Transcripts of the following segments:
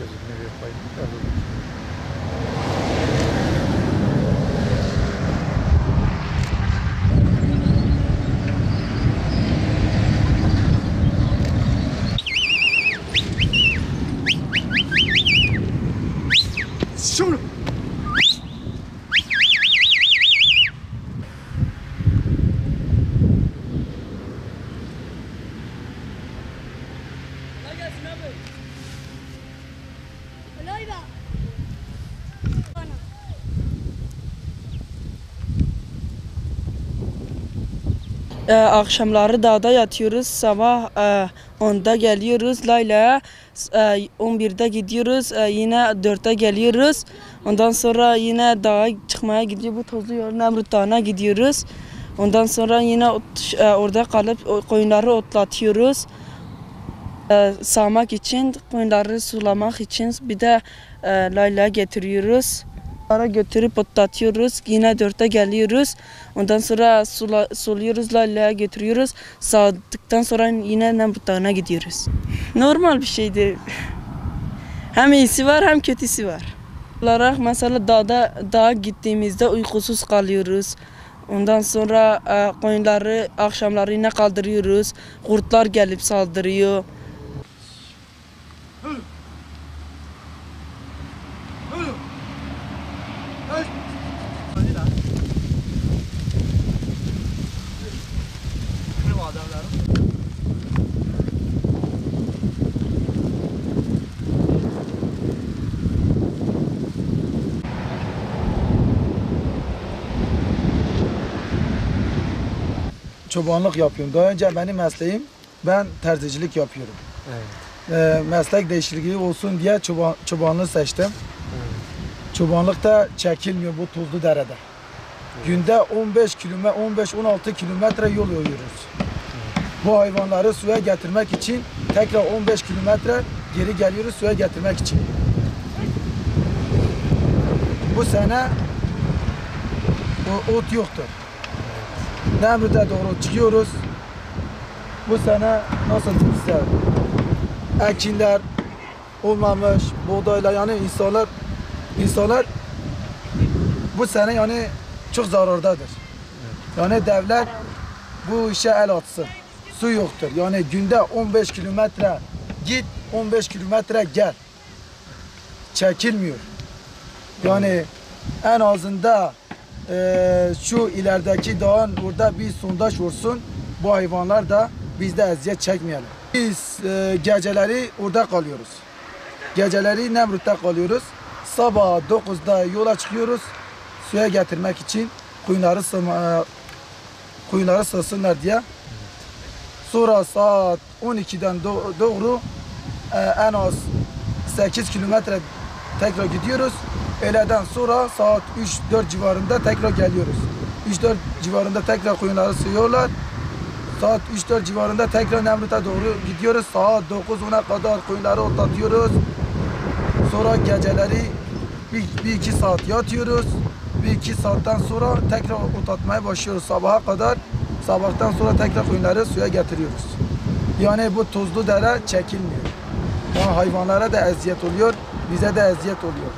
gözünü bir koyayım. Şunu. Akşamları dağda yatıyoruz. Sabah 10'da geliyoruz. Layla 11'de gidiyoruz. Yine 4'te geliyoruz. Ondan sonra yine dağa çıkmaya gidiyor. Bu tozlu yol Nemrut Dağı'na gidiyoruz. Ondan sonra yine orada kalıp koyunları otlatıyoruz. Sağmak için, koyunları sulamak için bir de Layla getiriyoruz. Ara götürüp otlatıyoruz. Yine 4'te geliyoruz. Ondan sonra suluyoruz, Layla'ya götürüyoruz. Sağdıktan sonra yine Nemrut Dağı'na gidiyoruz. Normal bir şeydir. Hem iyisi var hem kötüsü var. Olarak mesela dağa gittiğimizde uykusuz kalıyoruz. Ondan sonra koyunları akşamları yine kaldırıyoruz. Kurtlar gelip saldırıyor. Çobanlık yapıyorum. Daha önce benim mesleğim, ben terzicilik yapıyorum. Evet. Meslek değişikliği olsun diye çobanlığı seçtim. Evet. Çobanlıkta çekilmiyor bu tuzlu derede. Evet. Günde 15-16 kilometre yol yürüyoruz. Evet. Bu hayvanları suya getirmek için tekrar 15 kilometre geri geliyoruz suya getirmek için. Bu sene ot yoktur. Nemrut'a doğru çıkıyoruz. Bu sene nasıl size ekinler olmamış, buğdayla yani insanlar bu sene yani çok zarardadır. Yani devlet bu işe el atsın. Su yoktur. Yani günde 15 kilometre git, 15 kilometre gel. Çekilmiyor. Yani en azında şu ilerideki dağın orada bir sondaj olsun, bu hayvanlar da biz de eziyet çekmeyelim. Biz geceleri orada kalıyoruz. Geceleri Nemrut'ta kalıyoruz. Sabah 9'da yola çıkıyoruz suya getirmek için koyunları sığsınlar diye. Sonra saat 12'den doğru en az 8 kilometre tekrar gidiyoruz. Öğleden sonra saat 3-4 civarında tekrar geliyoruz. 3-4 civarında tekrar koyunları sığıyorlar. Saat 3-4 civarında tekrar Nemrut'a doğru gidiyoruz. Saat 9-10'a kadar koyunları otlatıyoruz. Sonra geceleri 1-2 saat yatıyoruz. 1-2 saatten sonra tekrar otlatmaya başlıyoruz sabaha kadar. Sabahtan sonra tekrar koyunları suya getiriyoruz. Yani bu tuzlu dere çekilmiyor. Yani hayvanlara da eziyet oluyor, bize de eziyet oluyor.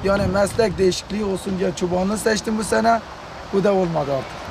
Yani meslek değişikliği olsun diye çobanlığı seçtim bu sene. Bu da olmadı artık.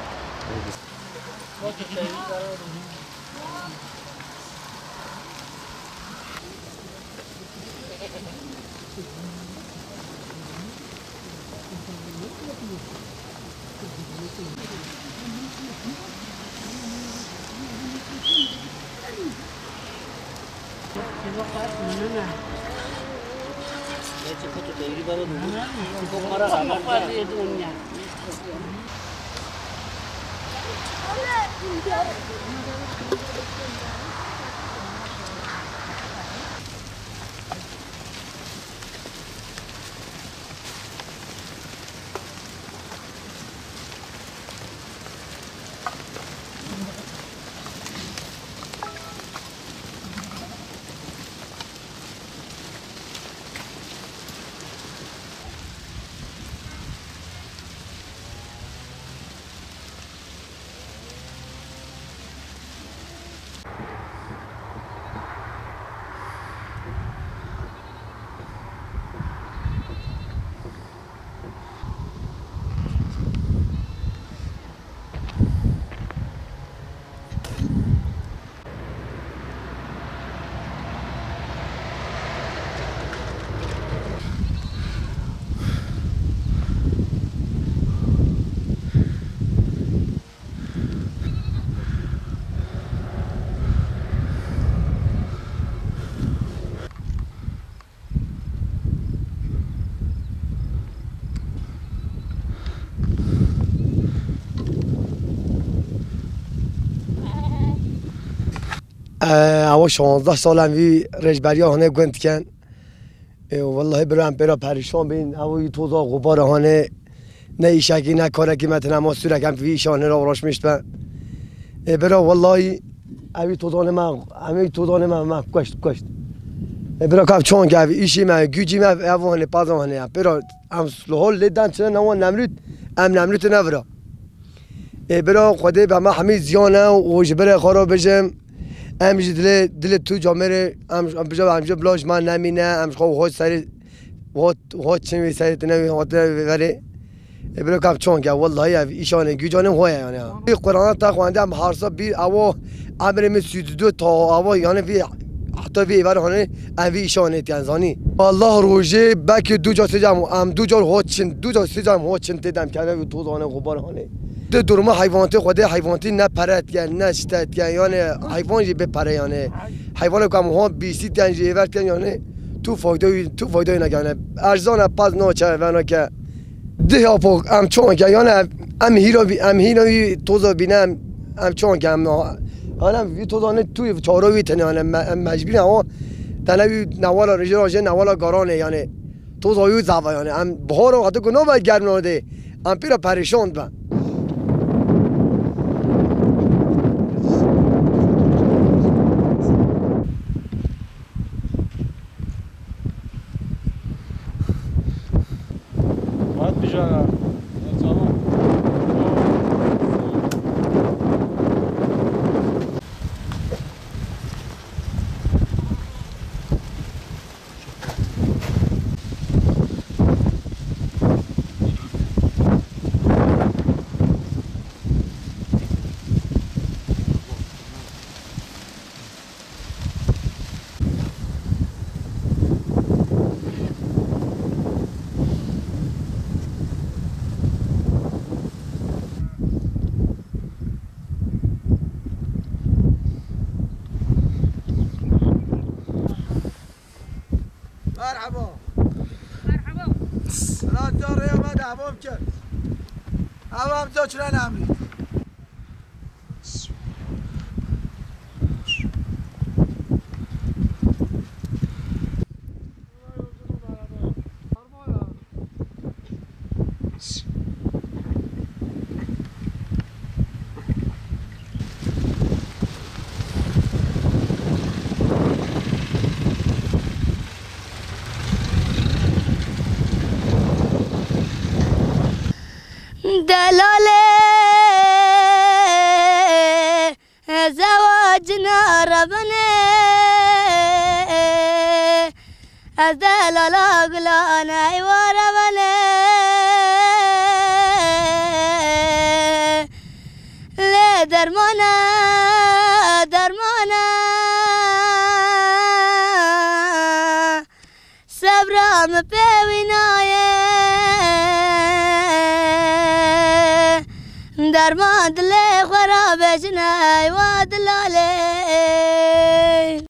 او 16 سالم وی رجبریا هنه گند کن والله برام برا پریشان بین او توزا غبار هنه نه ایشکی نه کارکی متن اما سورکم وی شانه را راش میشتم برا والله اوی توزان ما کشت برا کاف چون که ایشی ما گوجی ما اوانه پازانه برا ام سلول لیدن چه نوان نمرود نبرا برا خدا به ما همه زیانه و جبر خراب بجم امش دل تو جامره امش بلاش من نمینه امش خود سری وات چه سری تنوی هات وره برا کاف چون که والله ایشانه گوجانه هواه یعنی قرآن تا خوانده هم حرصا بی او امر مسجد دو تا او یعنی وی حتی وی ور هنه اوی ایشانه تنزانی والله روزه بک دو جا سجام ام دو جا هات چن دیدم که تو زانه غبار هنه ده درما حیوانات خود حیواناتی نه پرت یعنی نه شتت یعنی حیوانی بپره یعنی حیوان کم ها بیسی تنجی ورد یعنی تو فایده نگانه ارزان پاز نوچه و که ده اپو ام چون که یعنی ام هیروی توزا بینم ام چون که انا وی توزانه توی چاروی تنه یعنی مجبور اما تنوی نوالا رجراجه نوالا گارانه یعنی توزایو زوا یعنی ام بهار حتی گناه باید گرم ناده ام پیرا پریشان با Hadi bijana. Tamam. مرحبا لا داره یا ما دعوام کرد هم تا چرا نمرید دلاله زواجنا ربنا دلاله قلانا وربنا لا درمانا صبرام بوینایه درمان دل خرابش نه و دلاله